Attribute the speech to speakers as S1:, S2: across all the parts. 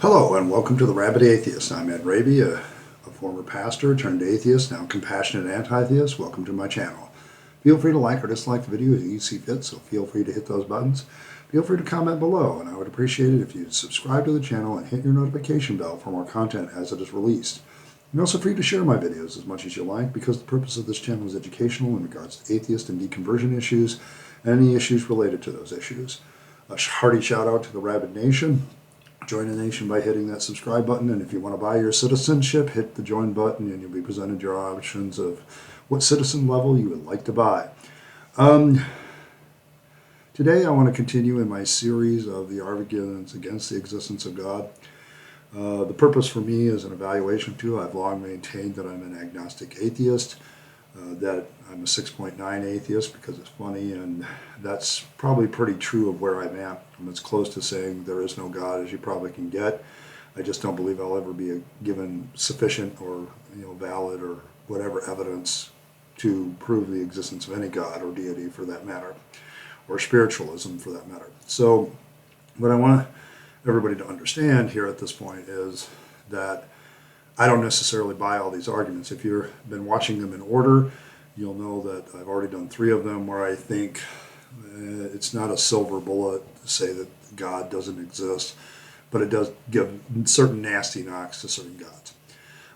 S1: Hello and welcome to the Rabyd Atheist. I'm Rabyd, a former pastor turned atheist, now compassionate anti-theist. Welcome to my channel. Feel free to like or dislike the video as you see fit, so feel free to hit those buttons. Feel free to comment below, and I would appreciate it if you'd subscribe to the channel and hit your notification bell for more content as it is released. You're also free to share my videos as much as you like, because the purpose of this channel is educational in regards to atheist and deconversion issues and any issues related to those issues. A hearty shout out to the Rabyd Nation. Join the nation by hitting that subscribe button, and if you want to buy your citizenship, hit the join button and you'll be presented your options of what citizen level you would like to buy. Today I want to continue in my series of the arguments against the existence of God. The purpose for me is an evaluation tool. I've long maintained that I'm an agnostic atheist, that I'm a 6.9 atheist because it's funny, and that's probably pretty true of where I'm at. I'm as close to saying there is no God as you probably can get. I just don't believe I'll ever be given sufficient or valid or whatever evidence to prove the existence of any God or deity for that matter, or spiritualism for that matter. So what I want everybody to understand here at this point is that I don't necessarily buy all these arguments. If you've been watching them in order, you'll know that I've already done 3 of them where I think it's not a silver bullet to say that God doesn't exist, but it does give certain nasty knocks to certain gods.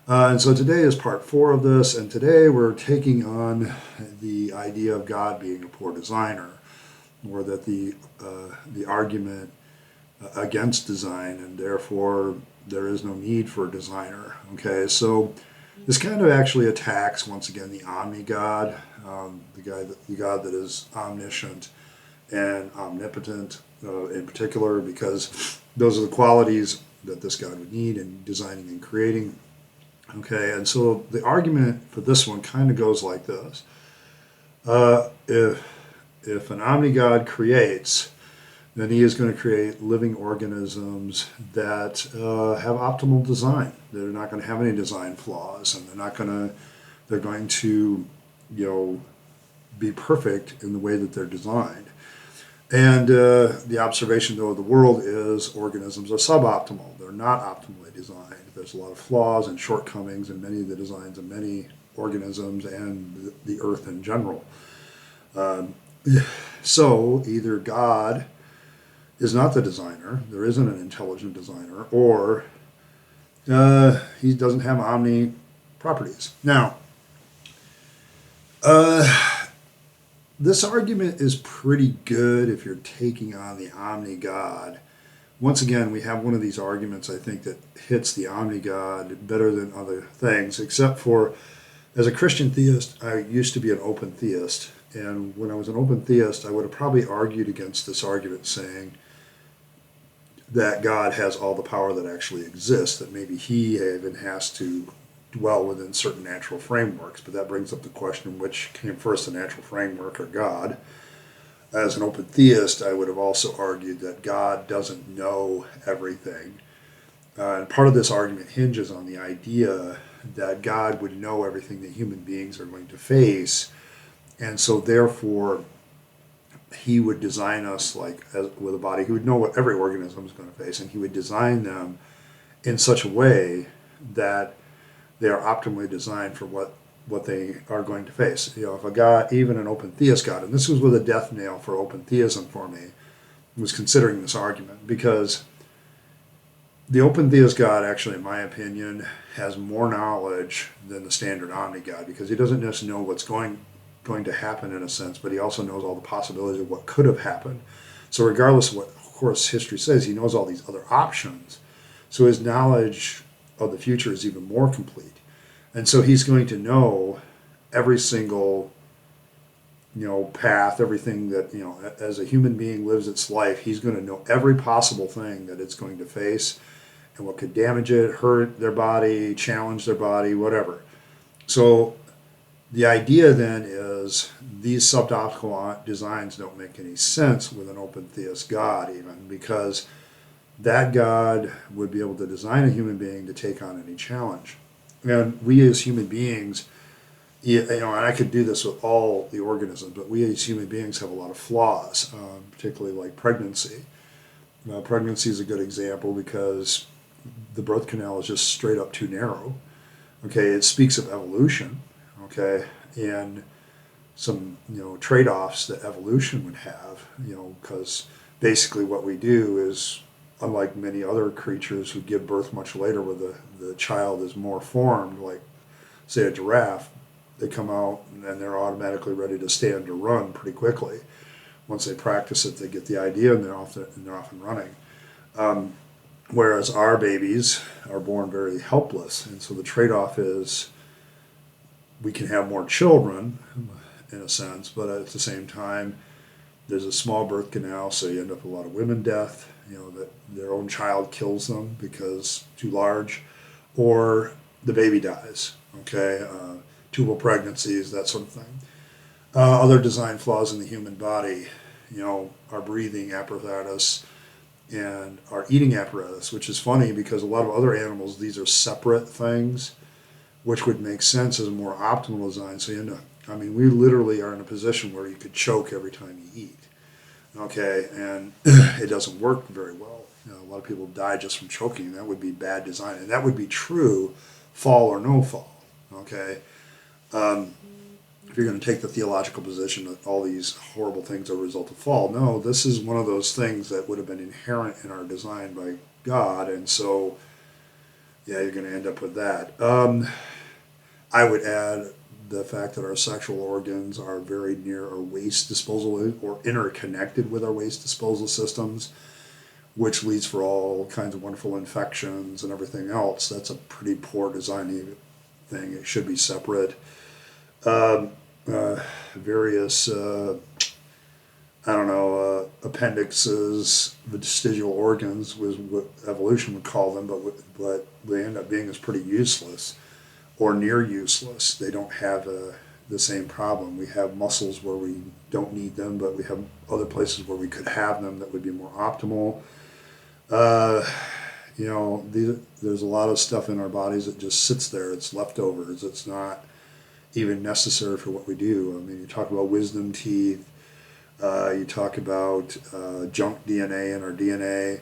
S1: And so today is part 4 of this, and today we're taking on the idea of God being a poor designer, or that the argument against design, and therefore there is no need for a designer. Okay, so this kind of actually attacks, once again, the Omni-God, the God that is omniscient and omnipotent in particular, because those are the qualities that this God would need in designing and creating. Okay, and so the argument for this one kind of goes like this. If an Omni-God creates, then he is going to create living organisms that have optimal design. They're not going to have any design flaws, and they're going to be perfect in the way that they're designed. And the observation, though, of the world is organisms are suboptimal. They're not optimally designed. There's a lot of flaws and shortcomings in many of the designs of many organisms and the earth in general. So either God is not the designer, there isn't an intelligent designer, or he doesn't have omni properties. Now, this argument is pretty good if you're taking on the Omni-God. Once again, we have one of these arguments, I think, that hits the Omni-God better than other things, except for, as a Christian theist, I used to be an open theist. And when I was an open theist, I would have probably argued against this argument, saying that God has all the power that actually exists, that maybe he even has to dwell within certain natural frameworks. But that brings up the question, which came first, the natural framework or God? As an open theist, I would have also argued that God doesn't know everything. And part of this argument hinges on the idea that God would know everything that human beings are going to face, and so therefore he would design us with a body. He would know what every organism is going to face, and he would design them in such a way that they are optimally designed for what they are going to face. If a God, even an open theist God, and this was with a death nail for open theism for me, was considering this argument, because the open theist God actually, in my opinion, has more knowledge than the standard Omni-God, because he doesn't just know what's going to happen in a sense, but he also knows all the possibilities of what could have happened. So regardless of what, of course, history says, he knows all these other options. So his knowledge of the future is even more complete. And so he's going to know every single path, everything that, as a human being lives its life, he's going to know every possible thing that it's going to face and what could damage it, hurt their body, challenge their body, whatever. So the idea then is these suboptimal designs don't make any sense with an open theist God, even, because that God would be able to design a human being to take on any challenge. And we as human beings, and I could do this with all the organisms, but we as human beings have a lot of flaws, particularly like pregnancy. Pregnancy is a good example because the birth canal is just straight up too narrow. Okay, it speaks of evolution, okay, and some trade-offs that evolution would have, because basically what we do is, unlike many other creatures who give birth much later, where the child is more formed, like say a giraffe, they come out and they're automatically ready to stand or run pretty quickly. Once they practice it, they get the idea and they're off and running. Whereas our babies are born very helpless, and so the trade-off is we can have more children, in a sense, but at the same time, there's a small birth canal, so you end up with a lot of women death, that their own child kills them because too large, or the baby dies, okay, tubal pregnancies, that sort of thing. Other design flaws in the human body, our breathing apparatus and our eating apparatus, which is funny because a lot of other animals, these are separate things, which would make sense as a more optimal design. So we literally are in a position where you could choke every time you eat, okay, and it doesn't work very well. A lot of people die just from choking. That would be bad design, and that would be true, fall or no fall, okay. If you're going to take the theological position that all these horrible things are a result of fall, no, this is one of those things that would have been inherent in our design by God, and so, yeah, you're going to end up with that. I would add the fact that our sexual organs are very near our waste disposal or interconnected with our waste disposal systems, which leads for all kinds of wonderful infections and everything else. That's a pretty poor design thing. It should be separate. Various, appendixes, vestigial organs was what evolution would call them, but what they end up being is pretty useless or near useless. They don't have the same problem. We have muscles where we don't need them, but we have other places where we could have them that would be more optimal. There's a lot of stuff in our bodies that just sits there. It's leftovers. It's not even necessary for what we do. You talk about wisdom teeth. You talk about junk DNA in our DNA.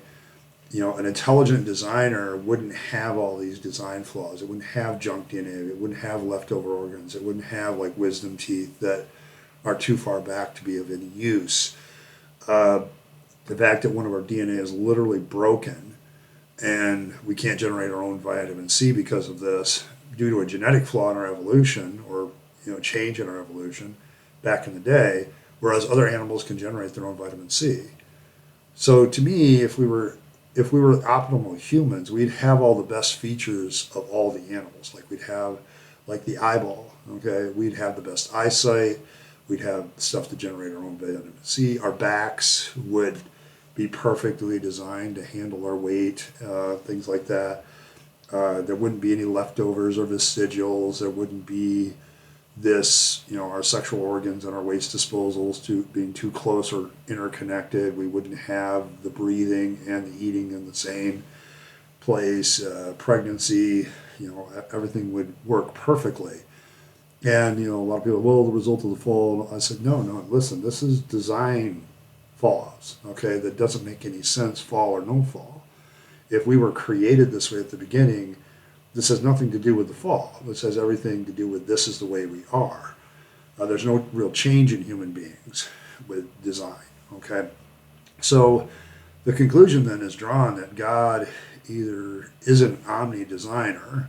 S1: An intelligent designer wouldn't have all these design flaws. It wouldn't have junk DNA. It wouldn't have leftover organs. It wouldn't have like wisdom teeth that are too far back to be of any use. The fact that one of our DNA is literally broken and we can't generate our own vitamin C because of this, due to a genetic flaw in our evolution or change in our evolution back in the day, whereas other animals can generate their own vitamin C. So to me, if we were optimal humans, we'd have all the best features of all the animals. Like we'd have like the eyeball, okay? We'd have the best eyesight. We'd have stuff to generate our own vitamin C. Our backs would be perfectly designed to handle our weight, things like that. There wouldn't be any leftovers or vestigials. There wouldn't be this, our sexual organs and our waste disposals being too close or interconnected. We wouldn't have the breathing and the eating in the same place. Pregnancy, everything would work perfectly. And, a lot of people, well, the result of the fall, I said, no, listen, this is design flaws, okay? That doesn't make any sense, fall or no fall. If we were created this way at the beginning, this has nothing to do with the fall. This has everything to do with this is the way we are. There's no real change in human beings with design, okay? So the conclusion then is drawn that God either is an omni-designer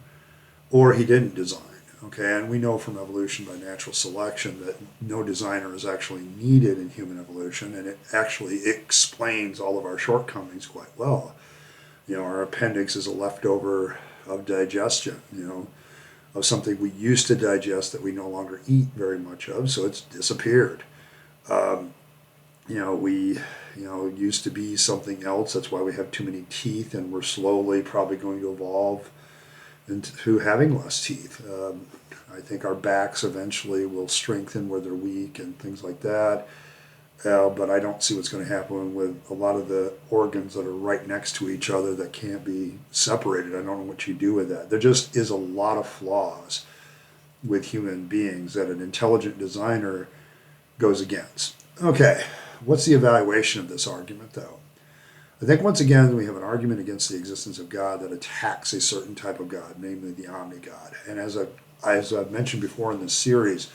S1: or he didn't design, okay? And we know from evolution by natural selection that no designer is actually needed in human evolution, and it actually explains all of our shortcomings quite well. Our appendix is a leftover of digestion, of something we used to digest that we no longer eat very much of, so it's disappeared. We used to be something else. That's why we have too many teeth, and we're slowly probably going to evolve into having less teeth. I think our backs eventually will strengthen where they're weak and things like that. But I don't see what's going to happen with a lot of the organs that are right next to each other that can't be separated. I don't know what you do with that. There just is a lot of flaws with human beings that an intelligent designer goes against. Okay, what's the evaluation of this argument, though? I think once again we have an argument against the existence of God that attacks a certain type of God, namely the Omni-God. And as I've mentioned before in this series,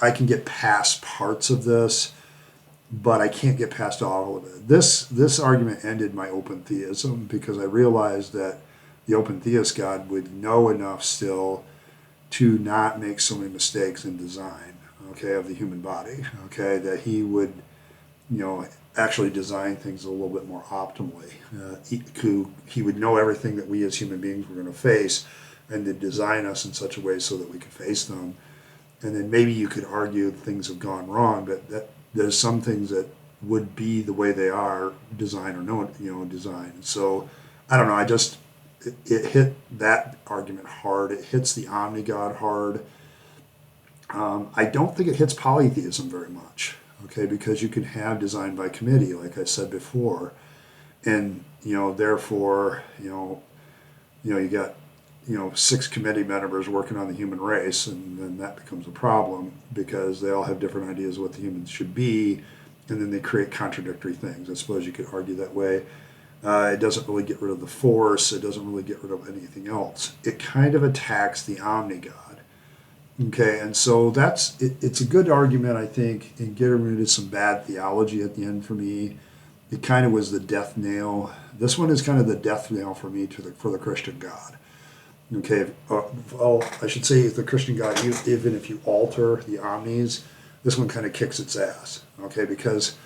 S1: I can get past parts of this, but I can't get past all of it. This argument ended my open theism because I realized that the open theist God would know enough still to not make so many mistakes in design, okay, of the human body, okay, that he would, actually design things a little bit more optimally. He would know everything that we as human beings were going to face and to design us in such a way so that we could face them. And then maybe you could argue things have gone wrong, but there's some things that would be the way they are, design or no, design. So I don't know. It hit that argument hard. It hits the Omni-God hard. I don't think it hits polytheism very much, okay, because you can have design by committee, like I said before, and therefore, you got 6 committee members working on the human race, and then that becomes a problem because they all have different ideas of what the humans should be, and then they create contradictory things. I suppose you could argue that way. It doesn't really get rid of the force. It doesn't really get rid of anything else. It kind of attacks the Omni-God. Okay, and so it's a good argument, I think, in getting rid of some bad theology at the end for me. It kind of was the death nail. This one is kind of the death nail for me for the Christian God. Okay, well, I should say the Christian God, even if you alter the omnis, this one kind of kicks its ass. Okay, because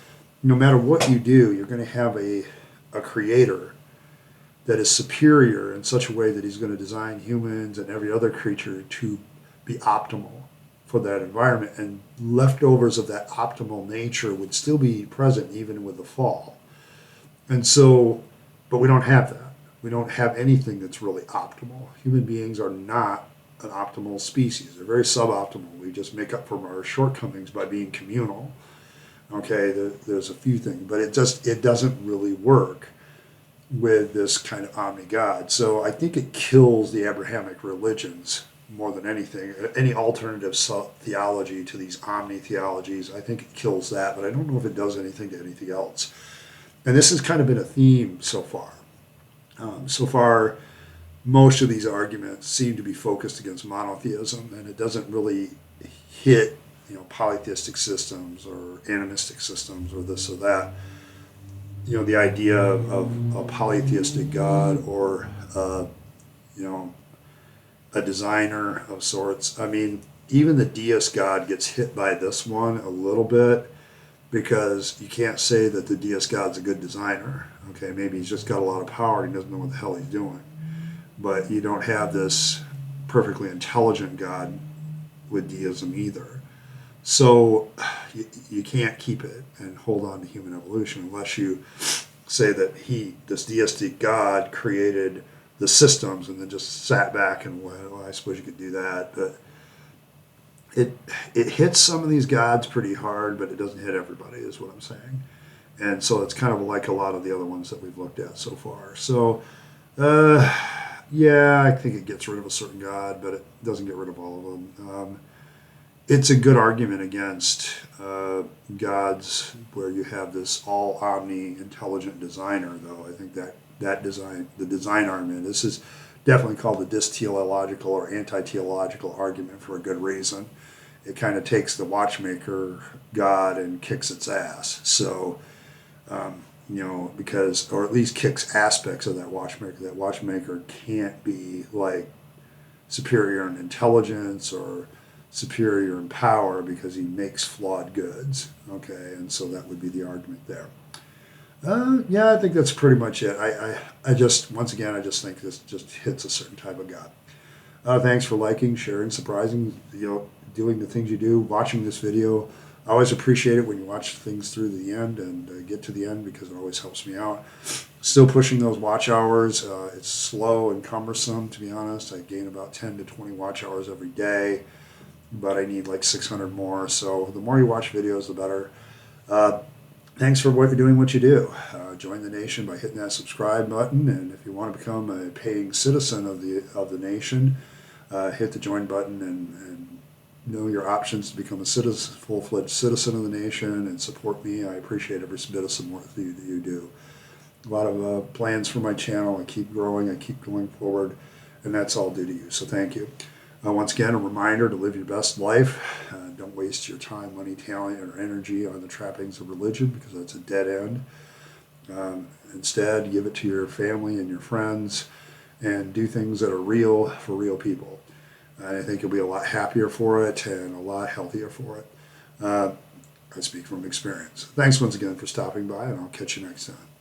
S1: no matter what you do, you're going to have a creator that is superior in such a way that he's going to design humans and every other creature to be optimal for that environment, and leftovers of that optimal nature would still be present even with the fall. And so, but we don't have that. We don't have anything that's really optimal. Human beings are not an optimal species. They're very suboptimal. We just make up for our shortcomings by being communal. Okay, there's a few things, but it doesn't really work with this kind of Omni-God. So I think it kills the Abrahamic religions more than anything. Any alternative theology to these omni-theologies, I think it kills that, but I don't know if it does anything to anything else. And this has kind of been a theme so far. So far, most of these arguments seem to be focused against monotheism, and it doesn't really hit polytheistic systems or animistic systems or this or that. The idea of a polytheistic God or a designer of sorts. I mean, even the deist God gets hit by this one a little bit because you can't say that the deist God's a good designer. Okay, maybe he's just got a lot of power and he doesn't know what the hell he's doing. But you don't have this perfectly intelligent God with deism either. So you can't keep it and hold on to human evolution unless you say that this deistic God created the systems and then just sat back and went, well, I suppose you could do that. But it hits some of these gods pretty hard, but it doesn't hit everybody, is what I'm saying. And so it's kind of like a lot of the other ones that we've looked at so far. So, yeah, I think it gets rid of a certain God, but it doesn't get rid of all of them. It's a good argument against gods where you have this all omni-intelligent designer, though. I think the design argument, this is definitely called the dis-teleological or anti-teleological argument for a good reason. It kind of takes the watchmaker God and kicks its ass. So, because, or at least kicks aspects of that watchmaker. That watchmaker can't be like superior in intelligence or superior in power because he makes flawed goods. Okay, and so that would be the argument there. Yeah, I think that's pretty much it. I just, once again, I just think this just hits a certain type of God. Thanks for liking, sharing, surprising, doing the things you do, watching this video. I always appreciate it when you watch things through the end and get to the end because it always helps me out. Still pushing those watch hours. It's slow and cumbersome, to be honest. I gain about 10 to 20 watch hours every day, but I need like 600 more. So the more you watch videos, the better. Thanks for doing what you do. Join the nation by hitting that subscribe button, and if you want to become a paying citizen of the nation, hit the join button and know your options to become a full-fledged citizen of the nation and support me. I appreciate every bit of support that you do. a lot of plans for my channel. I keep growing, I keep going forward, and that's all due to you. So thank you. Once again, a reminder to live your best life. Don't waste your time, money, talent, or energy on the trappings of religion, because that's a dead end. Instead, give it to your family and your friends and do things that are real for real people. And I think you'll be a lot happier for it and a lot healthier for it. I speak from experience. Thanks once again for stopping by, and I'll catch you next time.